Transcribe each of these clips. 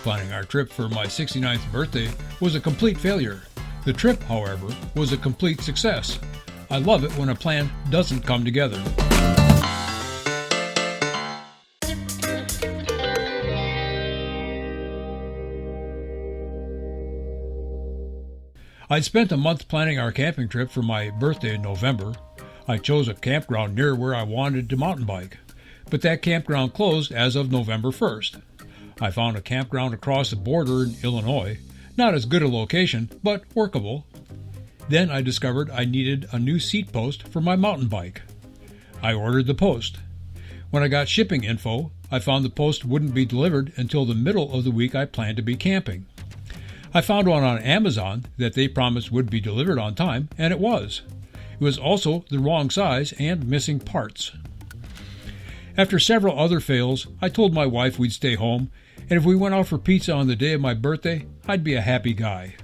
Planning our trip for my 69th birthday was a complete failure. The trip, however, was a complete success. I love it when a plan doesn't come together. I'd spent a month planning our camping trip for my birthday in November. I chose a campground near where I wanted to mountain bike, but that campground closed as of November 1st. I found a campground across the border in Illinois. Not as good a location, but workable. Then I discovered I needed a new seat post for my mountain bike. I ordered the post. When I got shipping info, I found the post wouldn't be delivered until the middle of the week I planned to be camping. I found one on Amazon that they promised would be delivered on time, and it was. It was also the wrong size and missing parts. After several other fails, I told my wife we'd stay home, and if we went out for pizza on the day of my birthday, I'd be a happy guy.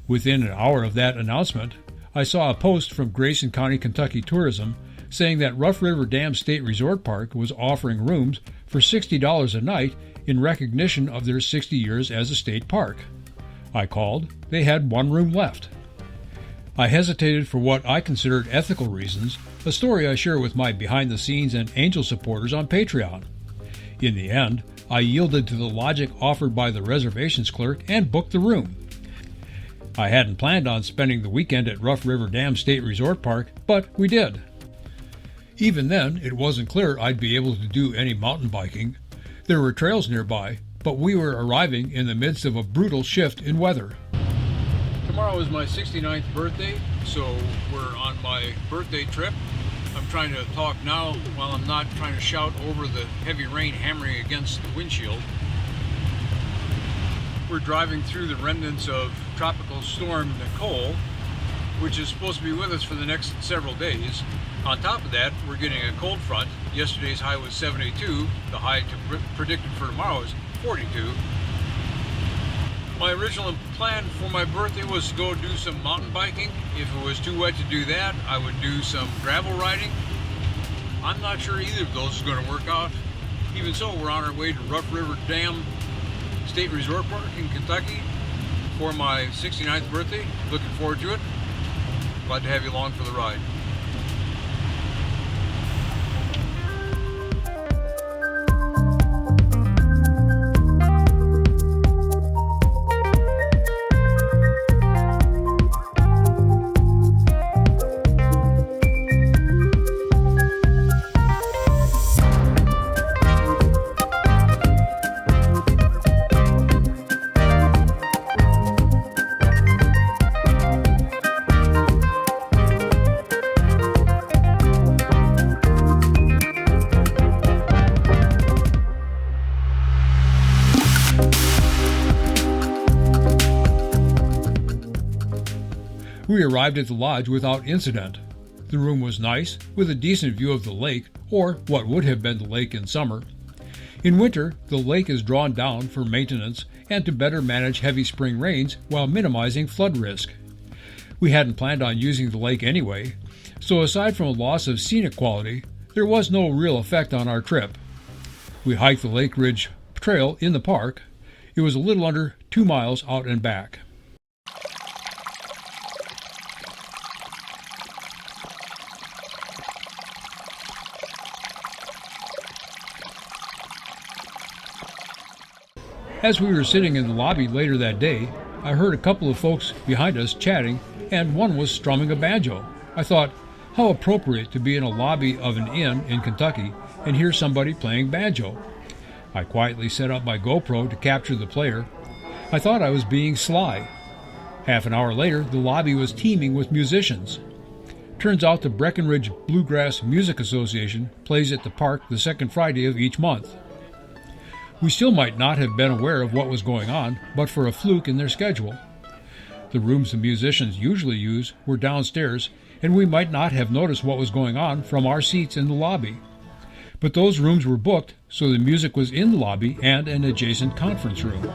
Within an hour of that announcement, I saw a post from Grayson County, Kentucky Tourism saying that Rough River Dam State Resort Park was offering rooms for $60 a night in recognition of their 60 years as a state park. I called. They had one room left. I hesitated for what I considered ethical reasons, a story I share with my behind-the-scenes and angel supporters on Patreon. In the end, I yielded to the logic offered by the reservations clerk and booked the room. I hadn't planned on spending the weekend at Rough River Dam State Resort Park, but we did. Even then, it wasn't clear I'd be able to do any mountain biking. There were trails nearby, but we were arriving in the midst of a brutal shift in weather. Tomorrow is my 69th birthday, so we're on my birthday trip. I'm trying to talk now while I'm not trying to shout over the heavy rain hammering against the windshield. We're driving through the remnants of Tropical Storm Nicole, which is supposed to be with us for the next several days. On top of that, we're getting a cold front. Yesterday's high was 72. The high predicted for tomorrow is 42. My original plan for my birthday was to go do some mountain biking. If it was too wet to do that, I would do some gravel riding. I'm not sure either of those is going to work out. Even so, we're on our way to Rough River Dam State Resort Park in Kentucky for my 69th birthday. Looking forward to it. Glad to have you along for the ride. We arrived at the lodge without incident. The room was nice, with a decent view of the lake, or what would have been the lake in summer. In winter, the lake is drawn down for maintenance and to better manage heavy spring rains while minimizing flood risk. We hadn't planned on using the lake anyway, so aside from a loss of scenic quality, there was no real effect on our trip. We hiked the Lake Ridge Trail in the park. It was a little under 2 miles out and back. As we were sitting in the lobby later that day, I heard a couple of folks behind us chatting, and one was strumming a banjo. I thought, how appropriate to be in a lobby of an inn in Kentucky and hear somebody playing banjo. I quietly set up my GoPro to capture the player. I thought I was being sly. Half an hour later, the lobby was teeming with musicians. Turns out the Breckenridge Bluegrass Music Association plays at the park the second Friday of each month. We still might not have been aware of what was going on, but for a fluke in their schedule. The rooms the musicians usually use were downstairs, and we might not have noticed what was going on from our seats in the lobby. But those rooms were booked, so the music was in the lobby and an adjacent conference room.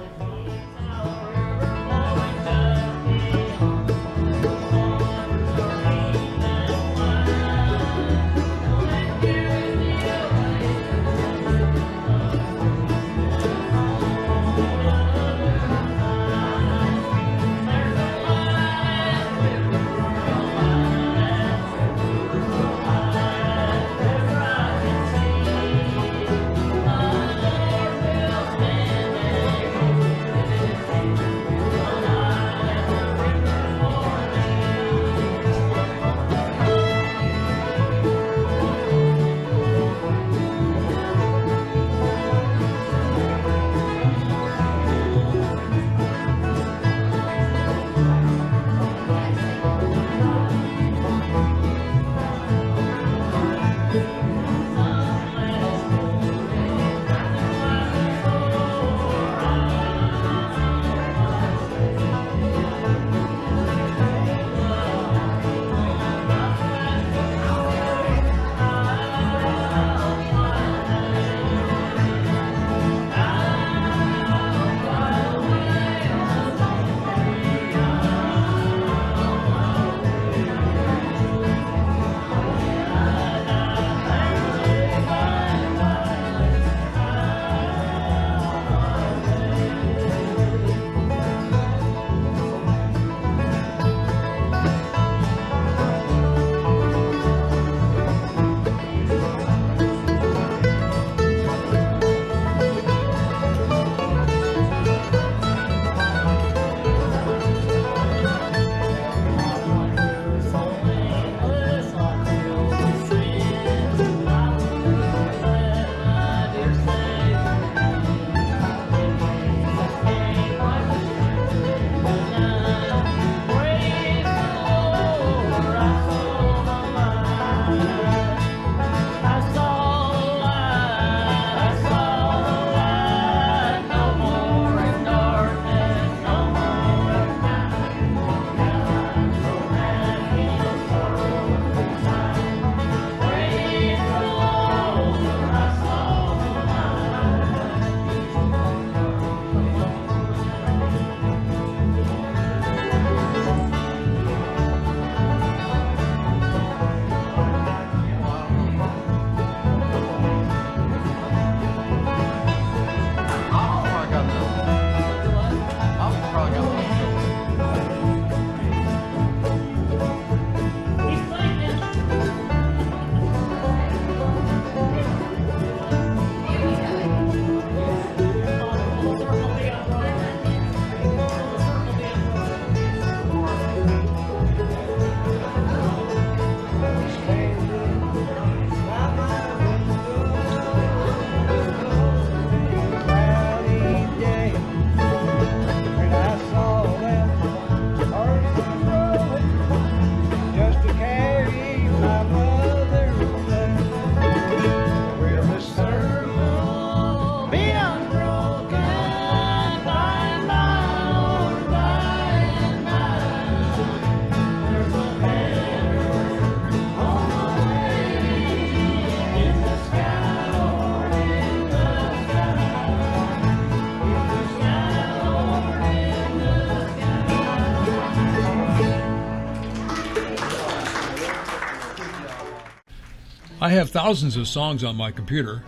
I have thousands of songs on my computer,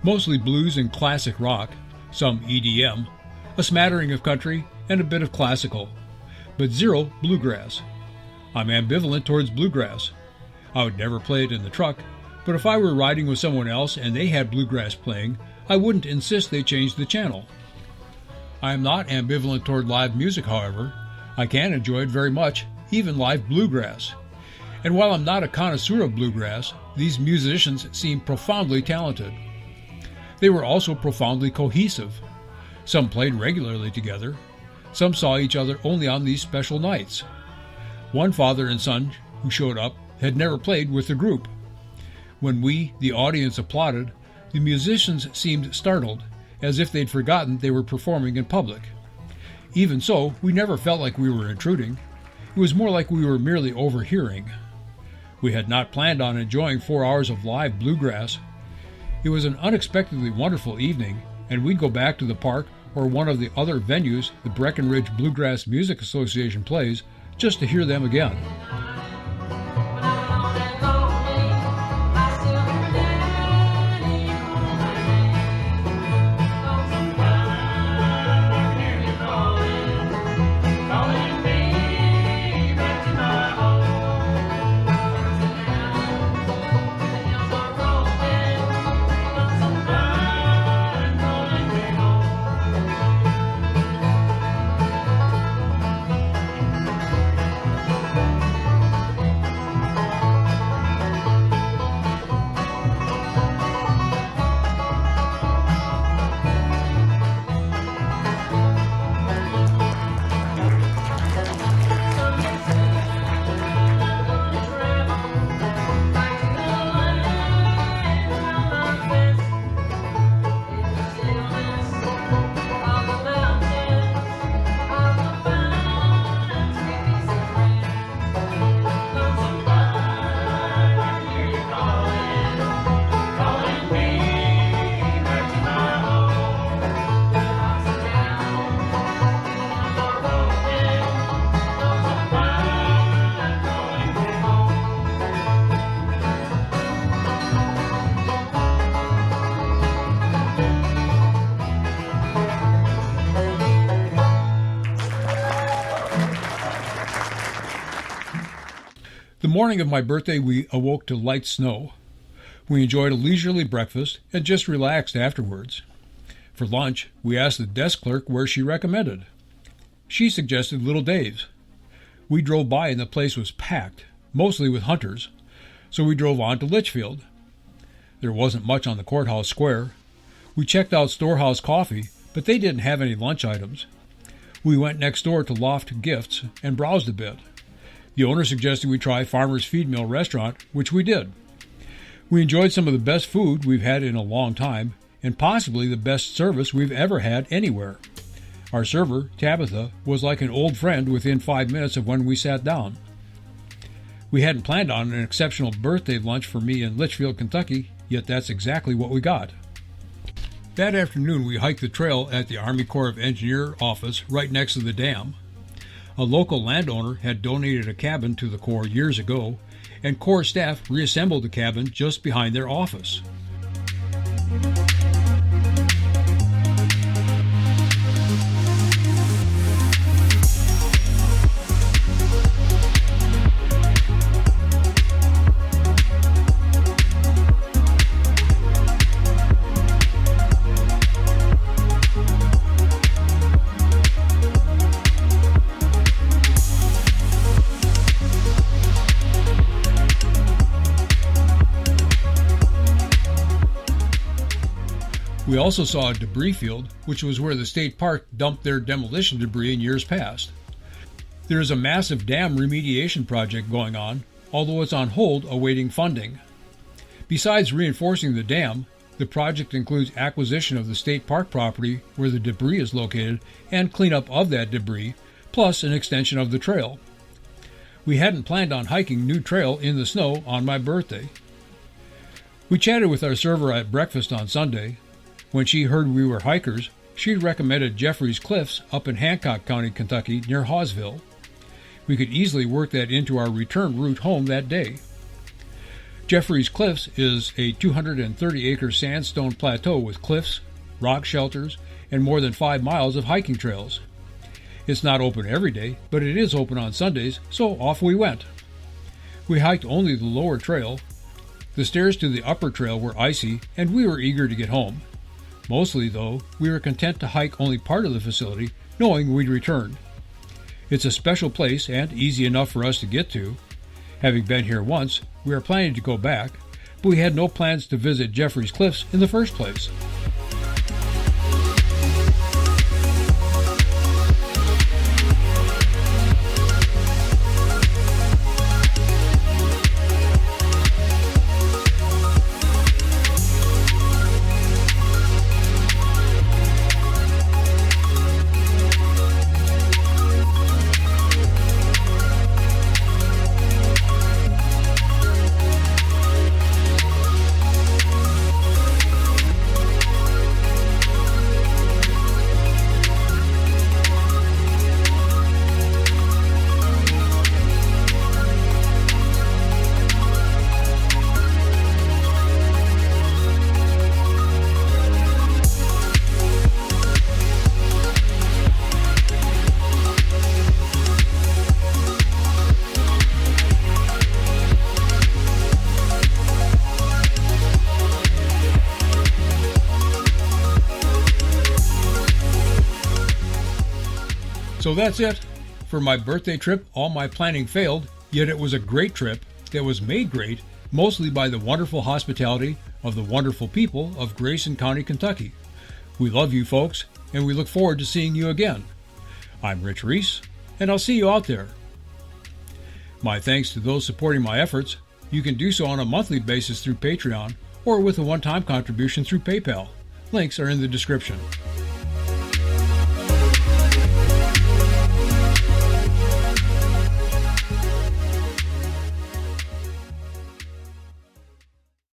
mostly blues and classic rock, some EDM, a smattering of country, and a bit of classical, but zero bluegrass. I'm ambivalent towards bluegrass. I would never play it in the truck, but if I were riding with someone else and they had bluegrass playing, I wouldn't insist they change the channel. I am not ambivalent toward live music, however. I can enjoy it very much, even live bluegrass. And while I'm not a connoisseur of bluegrass, these musicians seem profoundly talented. They were also profoundly cohesive. Some played regularly together. Some saw each other only on these special nights. One father and son who showed up had never played with the group. When we, the audience, applauded, the musicians seemed startled, as if they'd forgotten they were performing in public. Even so, we never felt like we were intruding. It was more like we were merely overhearing. We had not planned on enjoying 4 hours of live bluegrass. It was an unexpectedly wonderful evening, and we'd go back to the park or one of the other venues the Breckenridge Bluegrass Music Association plays just to hear them again. The morning of my birthday, we awoke to light snow. We enjoyed a leisurely breakfast and just relaxed afterwards. For lunch, we asked the desk clerk where she recommended. She suggested Little Dave's. We drove by and the place was packed, mostly with hunters, so we drove on to Leitchfield. There wasn't much on the courthouse square. We checked out Storehouse Coffee, but they didn't have any lunch items. We went next door to Loft Gifts and browsed a bit. The owner suggested we try Farmer's Feed Mill Restaurant, which we did. We enjoyed some of the best food we've had in a long time, and possibly the best service we've ever had anywhere. Our server, Tabitha, was like an old friend within 5 minutes of when we sat down. We hadn't planned on an exceptional birthday lunch for me in Litchfield, Kentucky, yet that's exactly what we got. That afternoon, we hiked the trail at the Army Corps of Engineer office right next to the dam. A local landowner had donated a cabin to the Corps years ago, and Corps staff reassembled the cabin just behind their office. We also saw a debris field, which was where the state park dumped their demolition debris in years past. There is a massive dam remediation project going on, although it's on hold awaiting funding. Besides reinforcing the dam, the project includes acquisition of the state park property where the debris is located and cleanup of that debris, plus an extension of the trail. We hadn't planned on hiking new trail in the snow on my birthday. We chatted with our server at breakfast on Sunday. When she heard we were hikers, she recommended Jeffrey's Cliffs up in Hancock County, Kentucky, near Hawesville. We could easily work that into our return route home that day. Jeffrey's Cliffs is a 230-acre sandstone plateau with cliffs, rock shelters, and more than 5 miles of hiking trails. It's not open every day, but it is open on Sundays, so off we went. We hiked only the lower trail. The stairs to the upper trail were icy, and we were eager to get home. Mostly, though, we were content to hike only part of the facility, knowing we'd return. It's a special place and easy enough for us to get to. Having been here once, we are planning to go back, but we had no plans to visit Jeffrey's Cliffs in the first place. So that's it. For my birthday trip, all my planning failed, yet it was a great trip that was made great mostly by the wonderful hospitality of the wonderful people of Grayson County, Kentucky. We love you folks, and we look forward to seeing you again. I'm Rich Reese, and I'll see you out there. My thanks to those supporting my efforts. You can do so on a monthly basis through Patreon or with a one-time contribution through PayPal. Links are in the description.